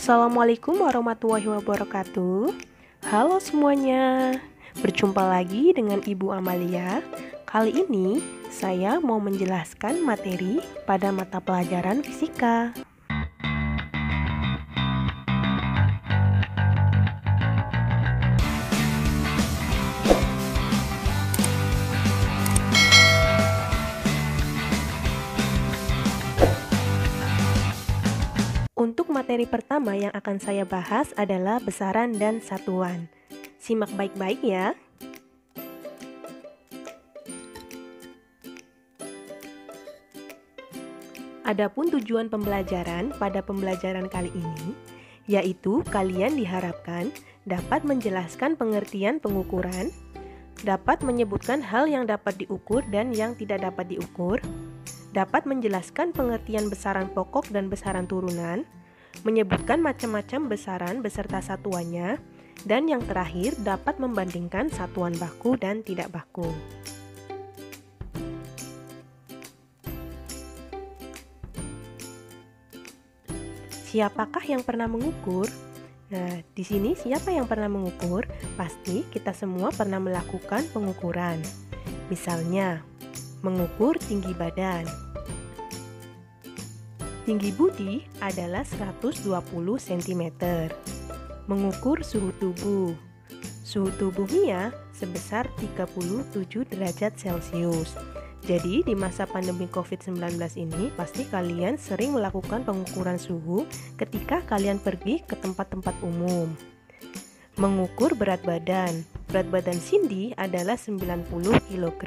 Assalamualaikum warahmatullahi wabarakatuh. Halo semuanya, berjumpa lagi dengan Ibu Amalia. Kali ini saya mau menjelaskan materi pada mata pelajaran fisika. Untuk materi pertama yang akan saya bahas adalah besaran dan satuan. Simak baik-baik ya. Adapun tujuan pembelajaran pada pembelajaran kali ini, yaitu kalian diharapkan dapat menjelaskan pengertian pengukuran, dapat menyebutkan hal yang dapat diukur dan yang tidak dapat diukur, dapat menjelaskan pengertian besaran pokok dan besaran turunan, menyebutkan macam-macam besaran beserta satuannya, dan yang terakhir dapat membandingkan satuan baku dan tidak baku. Siapakah yang pernah mengukur? Nah, di sini siapa yang pernah mengukur? Pasti kita semua pernah melakukan pengukuran. Misalnya, mengukur tinggi badan. Tinggi Budi adalah 120 cm. Mengukur suhu tubuh. Suhu tubuh Mia sebesar 37 derajat Celcius. Jadi di masa pandemi COVID-19 ini pasti kalian sering melakukan pengukuran suhu ketika kalian pergi ke tempat-tempat umum. Mengukur berat badan. Berat badan Cindy adalah 90 kg.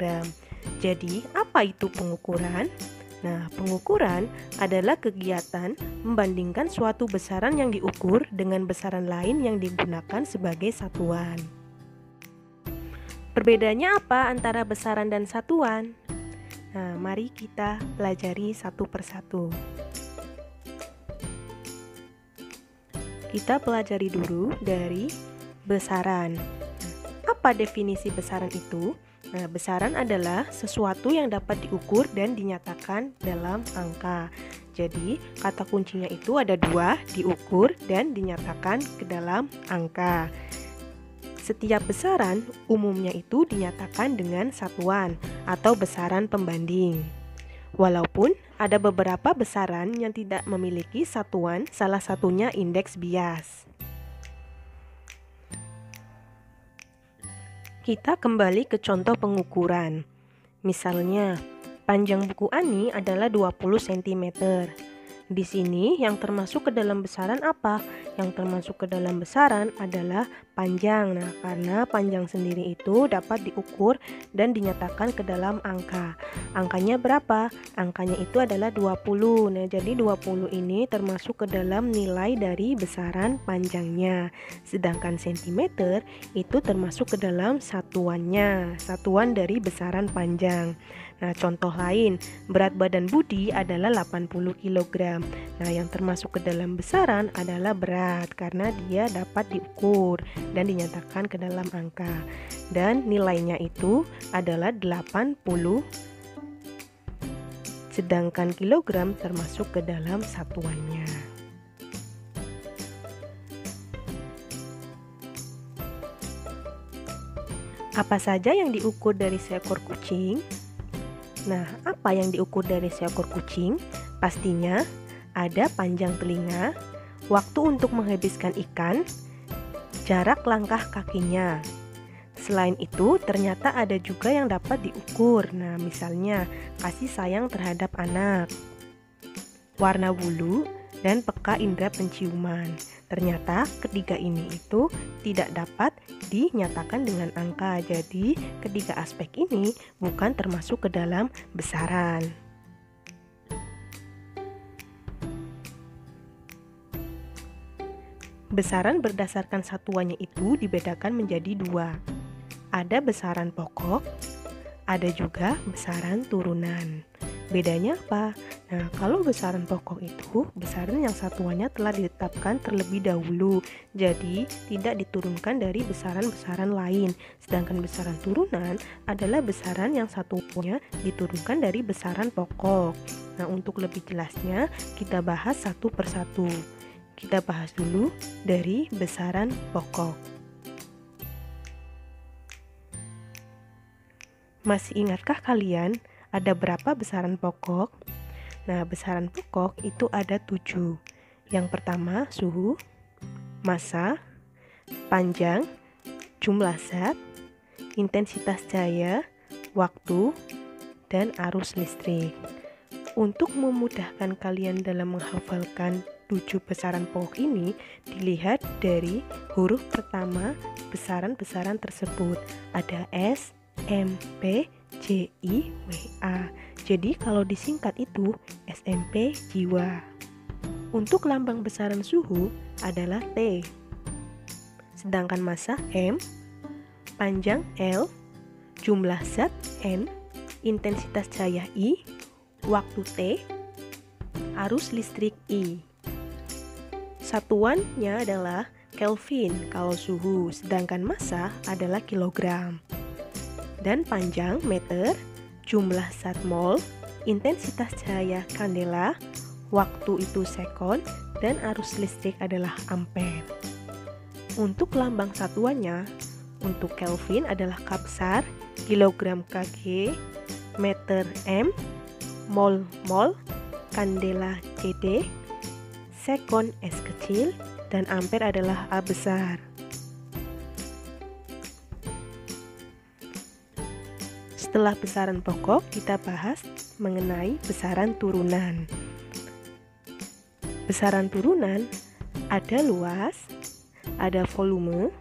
Jadi apa itu pengukuran? Nah, pengukuran adalah kegiatan membandingkan suatu besaran yang diukur dengan besaran lain yang digunakan sebagai satuan. Perbedaannya apa antara besaran dan satuan? Nah, mari kita pelajari satu persatu. Kita pelajari dulu dari besaran. Apa definisi besaran itu? Nah, besaran adalah sesuatu yang dapat diukur dan dinyatakan dalam angka. Jadi, kata kuncinya itu ada dua, diukur dan dinyatakan ke dalam angka. Setiap besaran umumnya itu dinyatakan dengan satuan atau besaran pembanding. Walaupun ada beberapa besaran yang tidak memiliki satuan, salah satunya indeks bias. Kita kembali ke contoh pengukuran. Misalnya, panjang buku Ani adalah 20 cm. Di sini yang termasuk ke dalam besaran apa? Yang termasuk ke dalam besaran adalah panjang. Nah, karena panjang sendiri itu dapat diukur dan dinyatakan ke dalam angka. Angkanya berapa? Angkanya itu adalah 20. Nah, jadi 20 ini termasuk ke dalam nilai dari besaran panjangnya. Sedangkan cm itu termasuk ke dalam satuannya, satuan dari besaran panjang. Nah, contoh lain, berat badan Budi adalah 80 kg. Nah, yang termasuk ke dalam besaran adalah berat karena dia dapat diukur dan dinyatakan ke dalam angka. Dan nilainya itu adalah 80, sedangkan kilogram termasuk ke dalam satuannya. Apa saja yang diukur dari seekor kucing? Nah, apa yang diukur dari seekor kucing? Pastinya ada panjang telinga, waktu untuk menghabiskan ikan, jarak langkah kakinya. Selain itu, ternyata ada juga yang dapat diukur. Nah, misalnya kasih sayang terhadap anak, warna bulu, dan peka indera penciuman. Ternyata ketiga ini itu tidak dapat dinyatakan dengan angka. Jadi ketiga aspek ini bukan termasuk ke dalam besaran. Besaran berdasarkan satuannya itu dibedakan menjadi dua. Ada besaran pokok, ada juga besaran turunan. Bedanya apa? Nah, kalau besaran pokok itu besaran yang satuannya telah ditetapkan terlebih dahulu, jadi tidak diturunkan dari besaran-besaran lain. Sedangkan besaran turunan adalah besaran yang satuannya diturunkan dari besaran pokok. Nah, untuk lebih jelasnya kita bahas satu persatu. kita bahas dulu dari besaran pokok. Masih ingatkah kalian ada berapa besaran pokok? Nah, besaran pokok itu ada 7. Yang pertama, suhu, massa, panjang, jumlah zat, intensitas cahaya, waktu, dan arus listrik. Untuk memudahkan kalian dalam menghafalkan 7 besaran pokok ini, dilihat dari huruf pertama besaran-besaran tersebut. Ada S, M, P, J, I, W, A. Jadi kalau disingkat itu SMP jiwa. Untuk lambang besaran suhu adalah T. Sedangkan massa M, panjang L, jumlah zat N, intensitas cahaya I, waktu T, arus listrik I. Satuannya adalah Kelvin kalau suhu, sedangkan massa adalah kilogram. Dan panjang meter, jumlah zat mol, intensitas cahaya kandela, waktu itu sekon, dan arus listrik adalah ampere. Untuk lambang satuannya, untuk Kelvin adalah K besar, kilogram kg, meter m, mol mol, kandela kd, sekon S kecil, dan ampere adalah A besar. Setelah besaran pokok, kita bahas mengenai besaran turunan. Besaran turunan ada luas, ada volume,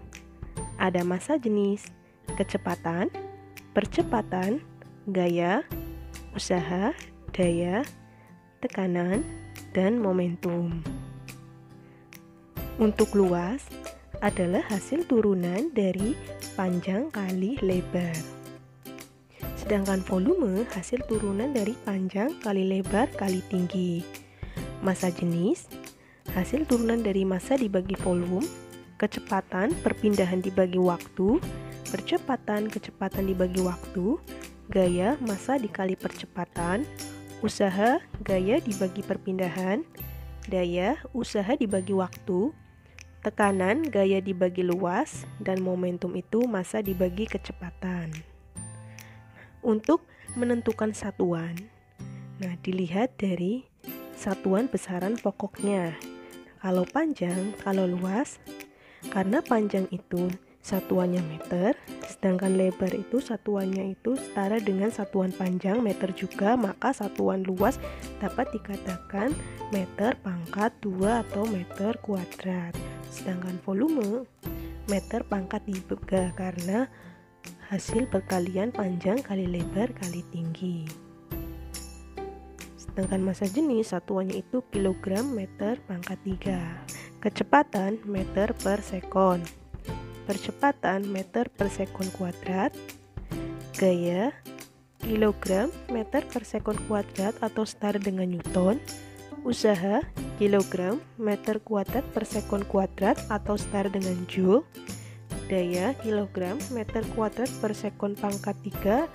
ada massa jenis, kecepatan, percepatan, gaya, usaha, daya, tekanan, dan momentum. Untuk luas adalah hasil turunan dari panjang kali lebar. Sedangkan volume hasil turunan dari panjang kali lebar kali tinggi. Massa jenis hasil turunan dari massa dibagi volume, kecepatan perpindahan dibagi waktu, percepatan kecepatan dibagi waktu, gaya massa dikali percepatan, usaha gaya dibagi perpindahan, daya usaha dibagi waktu, tekanan gaya dibagi luas, dan momentum itu massa dibagi kecepatan. Untuk menentukan satuan, nah dilihat dari satuan besaran pokoknya. Kalau panjang, kalau luas, karena panjang itu satuannya meter, sedangkan lebar itu satuannya itu setara dengan satuan panjang meter juga, maka satuan luas dapat dikatakan meter pangkat 2 atau meter kuadrat. Sedangkan volume meter pangkat 3 karena hasil perkalian panjang kali lebar kali tinggi. Sedangkan massa jenis satuannya itu kilogram meter pangkat 3. Kecepatan meter per sekon. Percepatan meter per sekon kuadrat. Gaya kilogram meter per sekon kuadrat atau setara dengan Newton. Usaha kilogram meter kuadrat per sekon kuadrat atau setara dengan Joule. Daya kilogram meter kuadrat per sekon pangkat 3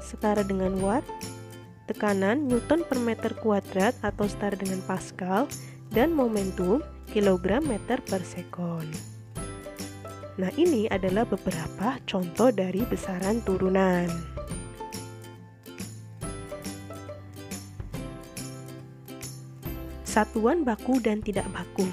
setara dengan watt. Tekanan Newton per meter kuadrat atau setara dengan Pascal, dan momentum kilogram meter per sekon. Nah, ini adalah beberapa contoh dari besaran turunan. Satuan baku dan tidak baku.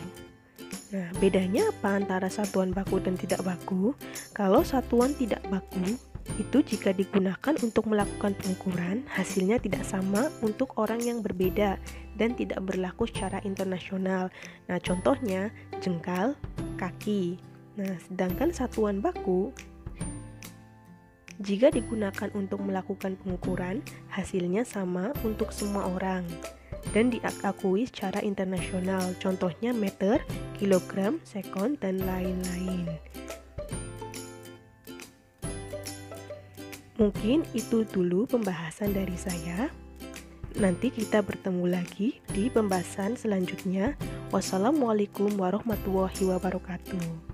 Nah, bedanya apa antara satuan baku dan tidak baku? Kalau satuan tidak baku, itu jika digunakan untuk melakukan pengukuran, hasilnya tidak sama untuk orang yang berbeda dan tidak berlaku secara internasional. Nah, contohnya jengkal, kaki. Nah, sedangkan satuan baku, jika digunakan untuk melakukan pengukuran, hasilnya sama untuk semua orang dan diakui secara internasional. Contohnya meter, kilogram, sekon, dan lain-lain. Mungkin itu dulu pembahasan dari saya. Nanti kita bertemu lagi di pembahasan selanjutnya. Wassalamualaikum warahmatullahi wabarakatuh.